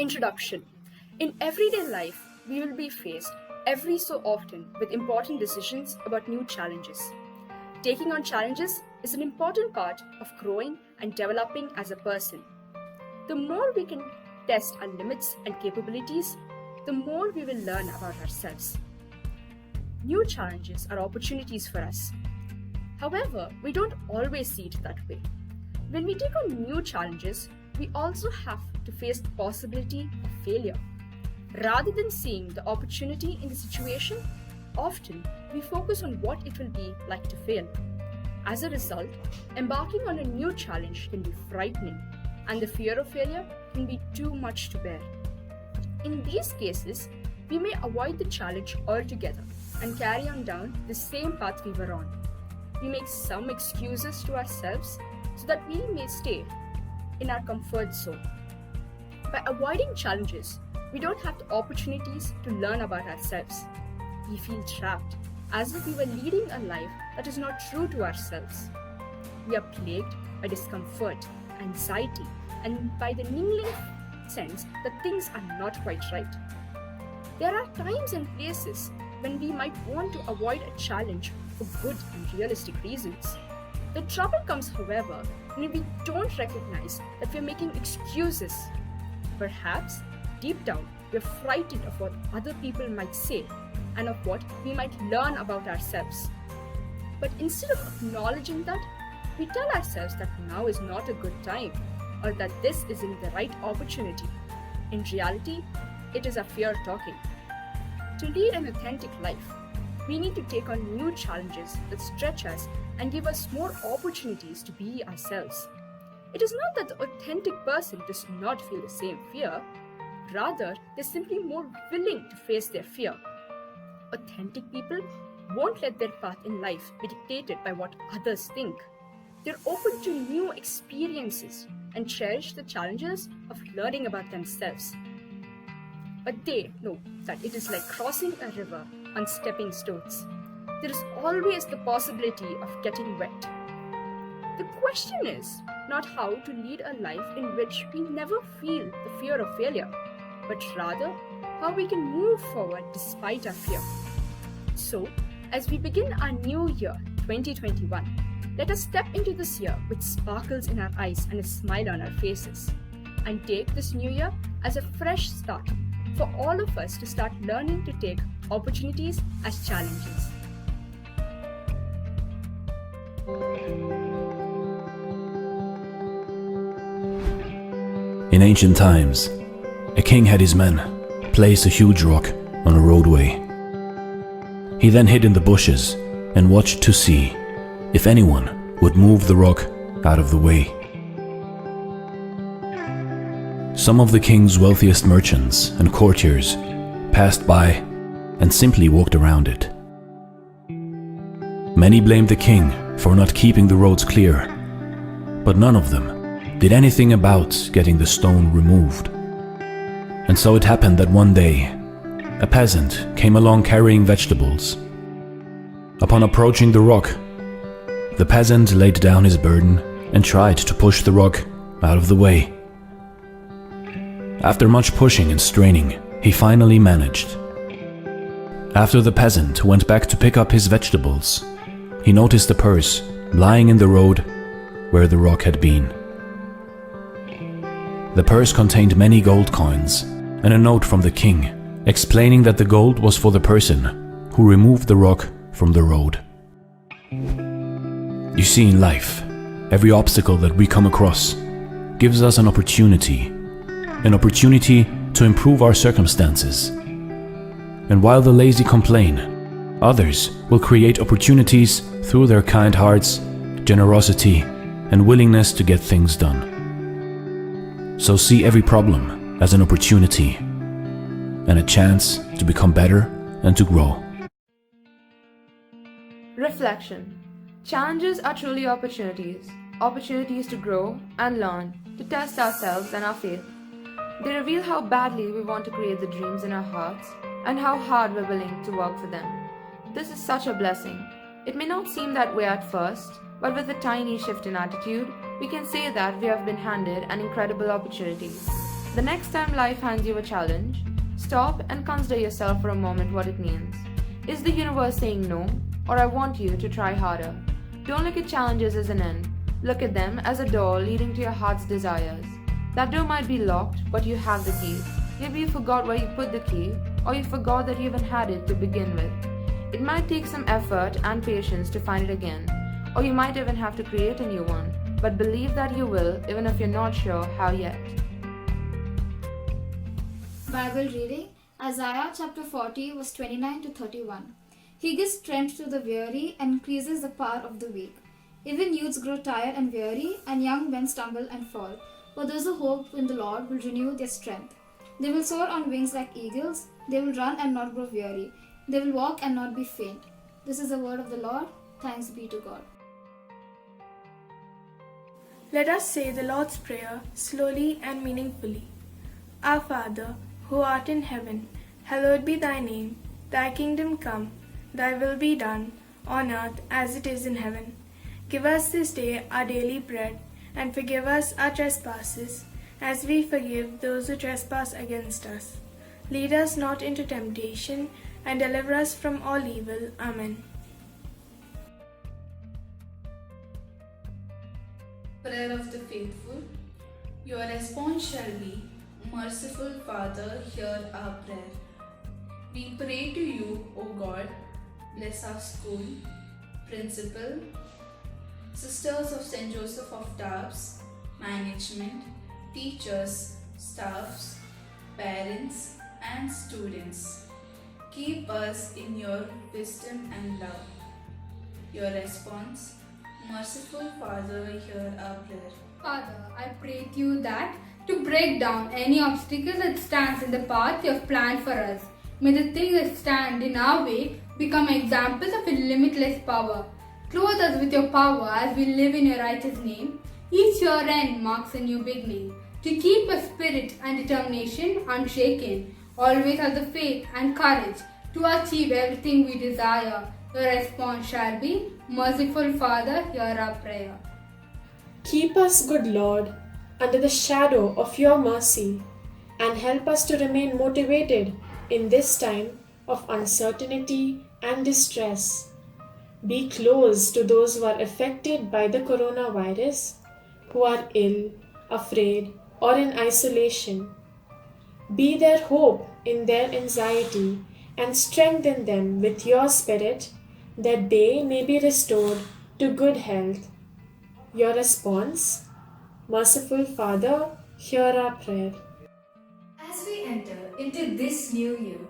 Introduction. In everyday life, we will be faced every so often with important decisions about new challenges. Taking on challenges is an important part of growing and developing as a person. The more we can test our limits and capabilities, the more we will learn about ourselves. New challenges are opportunities for us. However, we don't always see it that way. When we take on new challenges, we also have to face the possibility of failure. Rather than seeing the opportunity in the situation, often we focus on what it will be like to fail. As a result, embarking on a new challenge can be frightening, and the fear of failure can be too much to bear. In these cases, we may avoid the challenge altogether and carry on down the same path we were on. We make some excuses to ourselves so that we may stay in our comfort zone. By avoiding challenges, we don't have the opportunities to learn about ourselves. We feel trapped, as if we were leading a life that is not true to ourselves. We are plagued by discomfort, anxiety, and by the niggling sense that things are not quite right. There are times and places when we might want to avoid a challenge for good and realistic reasons. The trouble comes, however, when we don't recognize that we're making excuses. Perhaps, deep down, we're frightened of what other people might say and of what we might learn about ourselves. But instead of acknowledging that, we tell ourselves that now is not a good time or that this isn't the right opportunity. In reality, it is our fear talking. To lead an authentic life, we need to take on new challenges that stretch us and give us more opportunities to be ourselves. It is not that the authentic person does not feel the same fear, rather, they're simply more willing to face their fear. Authentic people won't let their path in life be dictated by what others think. They're open to new experiences and cherish the challenges of learning about themselves. But they know that it is like crossing a river on stepping stones. There is always the possibility of getting wet. The question is not how to lead a life in which we never feel the fear of failure, but rather how we can move forward despite our fear. So, as we begin our new year, 2021, let us step into this year with sparkles in our eyes and a smile on our faces, and take this new year as a fresh start for all of us to start learning to take opportunities as challenges. In ancient times, a king had his men place a huge rock on a roadway. He then hid in the bushes and watched to see if anyone would move the rock out of the way. Some of the king's wealthiest merchants and courtiers passed by and simply walked around it. Many blamed the king for not keeping the roads clear, but none of them did anything about getting the stone removed. And so it happened that one day, a peasant came along carrying vegetables. Upon approaching the rock, the peasant laid down his burden and tried to push the rock out of the way. After much pushing and straining, he finally managed. After the peasant went back to pick up his vegetables, he noticed a purse lying in the road where the rock had been. The purse contained many gold coins and a note from the king explaining that the gold was for the person who removed the rock from the road. You see, in life, every obstacle that we come across gives us an opportunity to improve our circumstances. And while the lazy complain, others will create opportunities through their kind hearts, generosity, and willingness to get things done. So see every problem as an opportunity and a chance to become better and to grow. Reflection. Challenges are truly opportunities. Opportunities to grow and learn, to test ourselves and our faith. They reveal how badly we want to create the dreams in our hearts and how hard we're willing to work for them. This is such a blessing. It may not seem that way at first, but with a tiny shift in attitude, we can say that we have been handed an incredible opportunity. The next time life hands you a challenge, stop and consider yourself for a moment what it means. Is the universe saying no, or I want you to try harder? Don't look at challenges as an end. Look at them as a door leading to your heart's desires. That door might be locked, but you have the key. Maybe you forgot where you put the key, or you forgot that you even had it to begin with. It might take some effort and patience to find it again, or you might even have to create a new one, but believe that you will, even if you're not sure how yet. Bible reading Isaiah chapter 40 verse 29 to 31. He gives strength to the weary and increases the power of the weak. Even youths grow tired and weary, and young men stumble and fall. But those who hope in the Lord will renew their strength. They will soar on wings like eagles. They will run and not grow weary. They will walk and not be faint. This is the word of the Lord. Thanks be to God. Let us say the Lord's Prayer slowly and meaningfully. Our Father, who art in heaven, hallowed be thy name. Thy kingdom come, thy will be done, on earth as it is in heaven. Give us this day our daily bread, and forgive us our trespasses, as we forgive those who trespass against us. Lead us not into temptation, and deliver us from all evil. Amen. Prayer of the Faithful. Your response shall be, Merciful Father, hear our prayer. We pray to you, O God. Bless our school, principal, Sisters of St. Joseph of Tarbes, management, teachers, staffs, parents, and students. Keep us in your wisdom and love. Your response, Merciful Father, hear our prayer. Father, I pray to you that to break down any obstacle that stands in the path you have planned for us, may the things that stand in our way become examples of your limitless power. Clothe us with your power as we live in your righteous name. Each year end marks a new beginning. To keep a spirit and determination unshaken, always have the faith and courage to achieve everything we desire. Your response shall be, Merciful Father, hear our prayer. Keep us, good Lord, under the shadow of your mercy, and help us to remain motivated in this time of uncertainty and distress. Be close to those who are affected by the coronavirus, who are ill, afraid, or in isolation. Be their hope in their anxiety, and strengthen them with your Spirit, that they may be restored to good health. Your response, Merciful Father, hear our prayer. As we enter into this new year,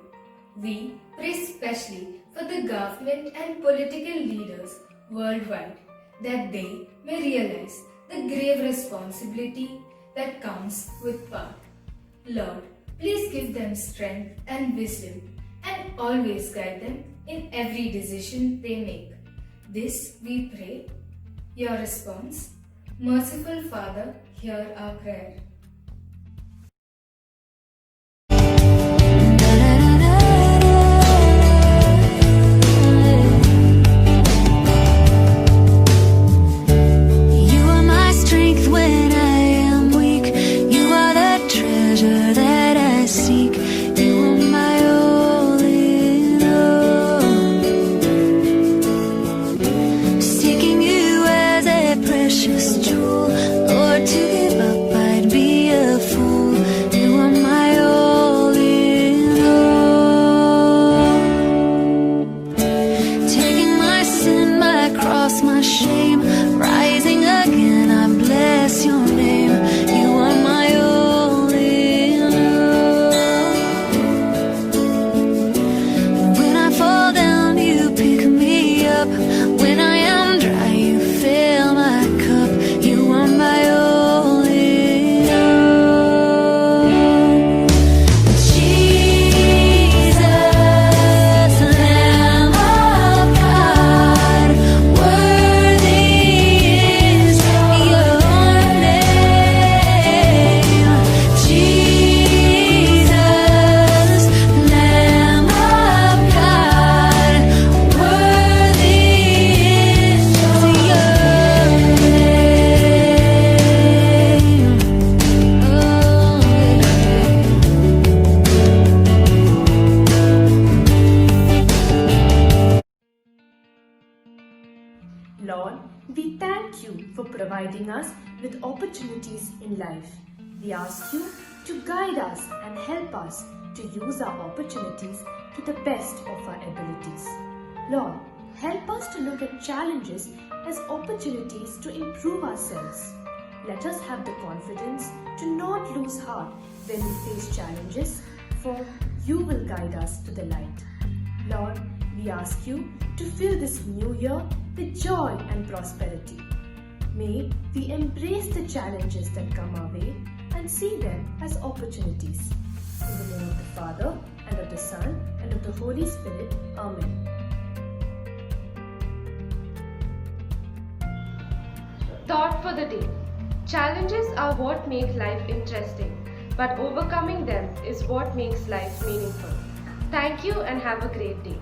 we pray specially for the government and political leaders worldwide, that they may realize the grave responsibility that comes with power. Lord, please give them strength and wisdom, and always guide them in every decision they make. This we pray. Your response, Merciful Father, hear our prayer. Precious jewel, Lord, to give up I'd be we thank you for providing us with opportunities in life. We ask you to guide us and help us to use our opportunities to the best of our abilities. Lord, help us to look at challenges as opportunities to improve ourselves. Let us have the confidence to not lose heart when we face challenges, for you will guide us to the light. Lord, we ask you to fill this new year with joy and prosperity. May we embrace the challenges that come our way and see them as opportunities. In the name of the Father, and of the Son, and of the Holy Spirit. Amen. Thought for the day. Challenges are what make life interesting, but overcoming them is what makes life meaningful. Thank you and have a great day.